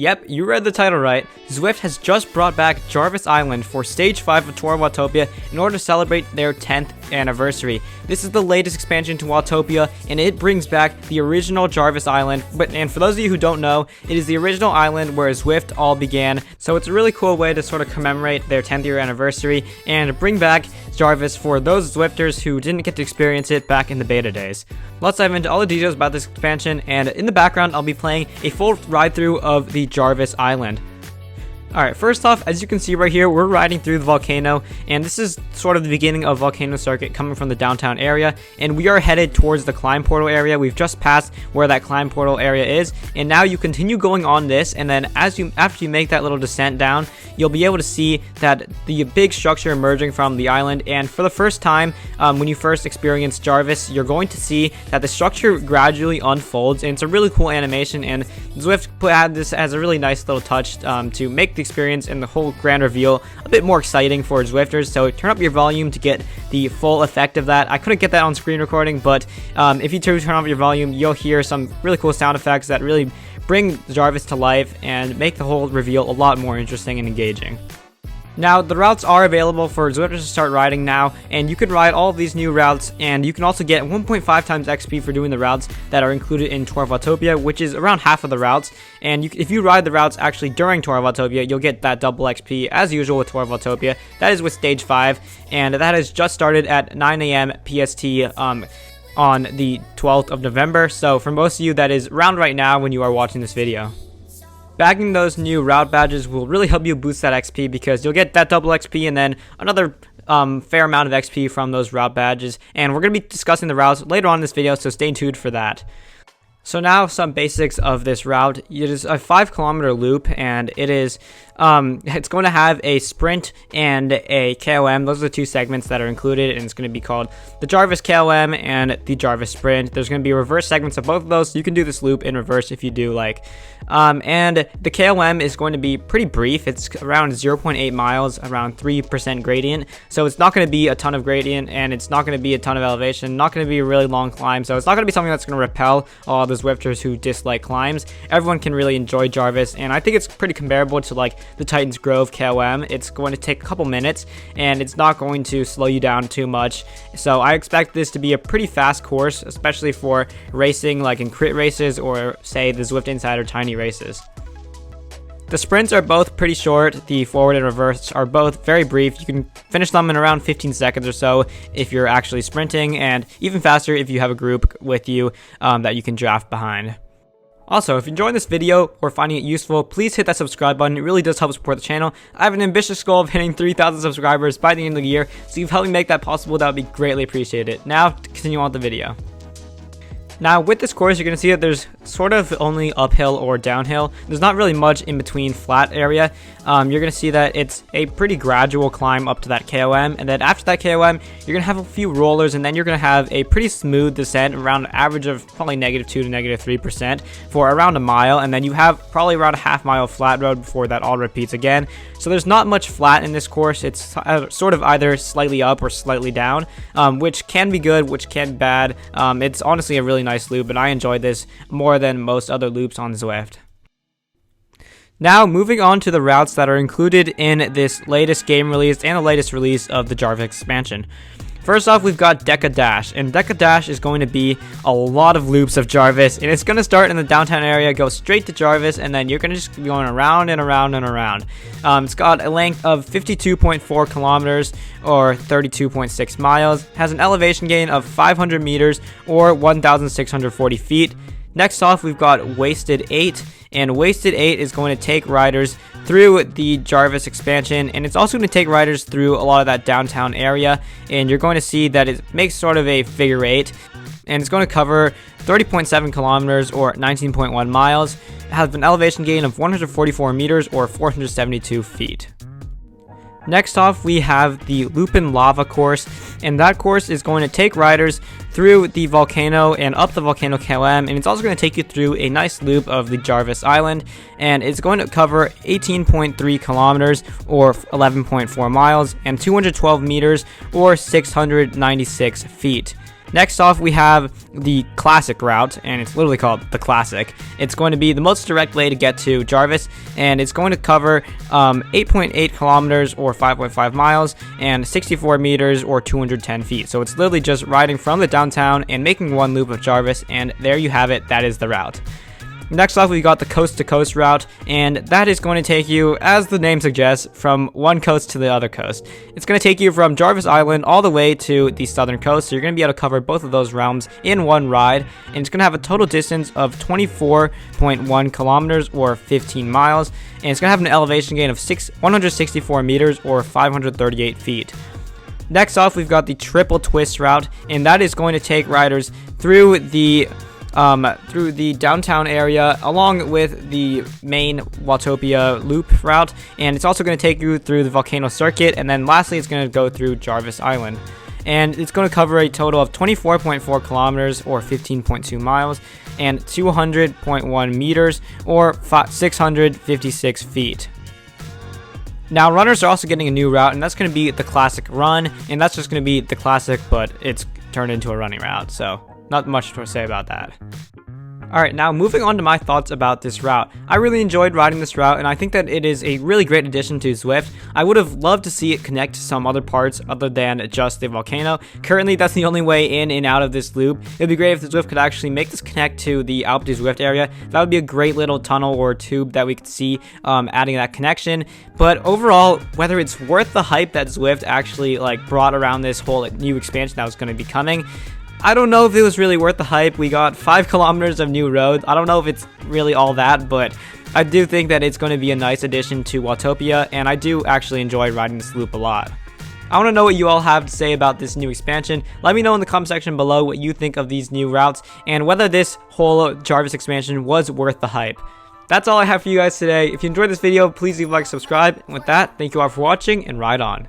Yep, you read the title right. Zwift has just brought back Jarvis Island for Stage 5 of Tour of Watopia in order to celebrate their 10th anniversary. This is the latest expansion to Watopia, and it brings back the original Jarvis Island. And for those of you who don't know, it is the original island where Zwift all began, so it's a really cool way to sort of commemorate their 10th year anniversary and bring back Jarvis for those Zwifters who didn't get to experience it back in the beta days. Let's dive into all the details about this expansion, and in the background I'll be playing a full ride-through of the Jarvis Island. Alright, first off, as you can see right here, we're riding through the volcano, and this is sort of the beginning of Volcano Circuit coming from the downtown area, and we are headed towards the climb portal area. We've just passed where that climb portal area is, and now you continue going on this, and then after you make that little descent down, you'll be able to see that the big structure emerging from the island. And for the first time, when you first experience Jarvis, you're going to see that the structure gradually unfolds, and it's a really cool animation, and Zwift had this as a really nice little touch to make the experience and the whole grand reveal a bit more exciting for Zwifters. So turn up your volume to get the full effect of that. I couldn't get that on screen recording, but if you turn up your volume, you'll hear some really cool sound effects that really bring Jarvis to life and make the whole reveal a lot more interesting and engaging. Now, the routes are available for Zwifters to start riding now, and you can ride all of these new routes, and you can also get 1.5 times XP for doing the routes that are included in Tour of Watopia, which is around half of the routes. And if you ride the routes actually during Tour of Watopia, you'll get that double XP as usual with Tour of Watopia. That is with Stage 5, and that has just started at 9 a.m. PST on the 12th of November. So for most of you, that is around right now when you are watching this video. Bagging those new route badges will really help you boost that XP, because you'll get that double XP and then another fair amount of XP from those route badges. And we're going to be discussing the routes later on in this video, so stay tuned for that. So now some basics of this route. It is a 5-kilometer loop, and it is it's going to have a sprint and a KOM. Those are the two segments that are included, and it's going to be called the Jarvis KOM and the Jarvis Sprint. There's going to be reverse segments of both of those, so you can do this loop in reverse if you do like. And the KOM is going to be pretty brief. It's around 0.8 miles, around 3% gradient. So it's not going to be a ton of gradient, and it's not going to be a ton of elevation, not going to be a really long climb. So it's not going to be something that's going to repel all the Zwifters who dislike climbs. Everyone can really enjoy Jarvis, and I think it's pretty comparable to like the Titans Grove KOM. It's going to take a couple minutes, and it's not going to slow you down too much. So I expect this to be a pretty fast course, especially for racing like in crit races or say the Zwift Insider Tiny races. The sprints are both pretty short. The forward and reverse are both very brief. You can finish them in around 15 seconds or so if you're actually sprinting, and even faster if you have a group with you that you can draft behind. Also, if you're enjoying this video or finding it useful, please hit that subscribe button. It really does help support the channel. I have an ambitious goal of hitting 3,000 subscribers by the end of the year, so if you've helped me make that possible, that would be greatly appreciated. Now, to continue on with the video. Now, with this course, you're going to see that there's sort of only uphill or downhill. There's not really much in between flat area. You're going to see that it's a pretty gradual climb up to that KOM, and then after that KOM, you're going to have a few rollers, and then you're going to have a pretty smooth descent around an average of probably -2 to -3% for around a mile, and then you have probably around a half-mile flat road before that all repeats again. So there's not much flat in this course. It's sort of either slightly up or slightly down, which can be good, which can be bad. It's honestly a really nice loop, and I enjoyed this more than most other loops on Zwift. Now, moving on to the routes that are included in this latest game release and the latest release of the Jarvis expansion. First off, we've got Deca Dash, and Deca Dash is going to be a lot of loops of Jarvis, and it's going to start in the downtown area, go straight to Jarvis, and then you're going to just be going around and around and around. It's got a length of 52.4 kilometers or 32.6 miles, has an elevation gain of 500 meters or 1,640 feet. Next off, we've got Wasted 8, and Wasted 8 is going to take riders through the Jarvis expansion, and it's also going to take riders through a lot of that downtown area, and you're going to see that it makes sort of a figure 8, and it's going to cover 30.7 kilometers or 19.1 miles, has an elevation gain of 144 meters or 472 feet. Next off, we have the Lupin Lava course, and that course is going to take riders through the volcano and up the volcano KOM, and it's also going to take you through a nice loop of the Jarvis Island, and it's going to cover 18.3 kilometers or 11.4 miles and 212 meters or 696 feet. Next off, we have the classic route, and it's literally called the classic. It's going to be the most direct way to get to Jarvis, and it's going to cover 8.8 kilometers or 5.5 miles and 64 meters or 210 feet. So it's literally just riding from the downtown and making one loop of Jarvis, and there you have it. That is the route. Next off, we got the coast-to-coast route, and that is going to take you, as the name suggests, from one coast to the other coast. It's going to take you from Jarvis Island all the way to the southern coast, so you're going to be able to cover both of those realms in one ride, and it's going to have a total distance of 24.1 kilometers or 15 miles, and it's going to have an elevation gain of 164 meters or 538 feet. Next off, we've got the triple twist route, and that is going to take riders through the downtown area along with the main Watopia loop route, and it's also going to take you through the volcano circuit, and then lastly it's going to go through Jarvis Island, and it's going to cover a total of 24.4 kilometers or 15.2 miles and 200.1 meters or 656 feet. Now, runners are also getting a new route, and that's going to be the classic run, and that's just going to be the classic, but it's turned into a running route, so not much to say about that. Alright, now moving on to my thoughts about this route. I really enjoyed riding this route, and I think that it is a really great addition to Zwift. I would have loved to see it connect to some other parts other than just the volcano. Currently, that's the only way in and out of this loop. It would be great if the Zwift could actually make this connect to the Alpe du Zwift area. That would be a great little tunnel or tube that we could see adding that connection. But overall, whether it's worth the hype that Zwift actually brought around this whole new expansion that was going to be coming, I don't know if it was really worth the hype. We got 5 kilometers of new road. I don't know if it's really all that, but I do think that it's going to be a nice addition to Watopia, and I do actually enjoy riding this loop a lot. I want to know what you all have to say about this new expansion. Let me know in the comment section below what you think of these new routes and whether this whole Jarvis expansion was worth the hype. That's all I have for you guys today. If you enjoyed this video, please leave a like, subscribe, and with that, thank you all for watching, and ride on.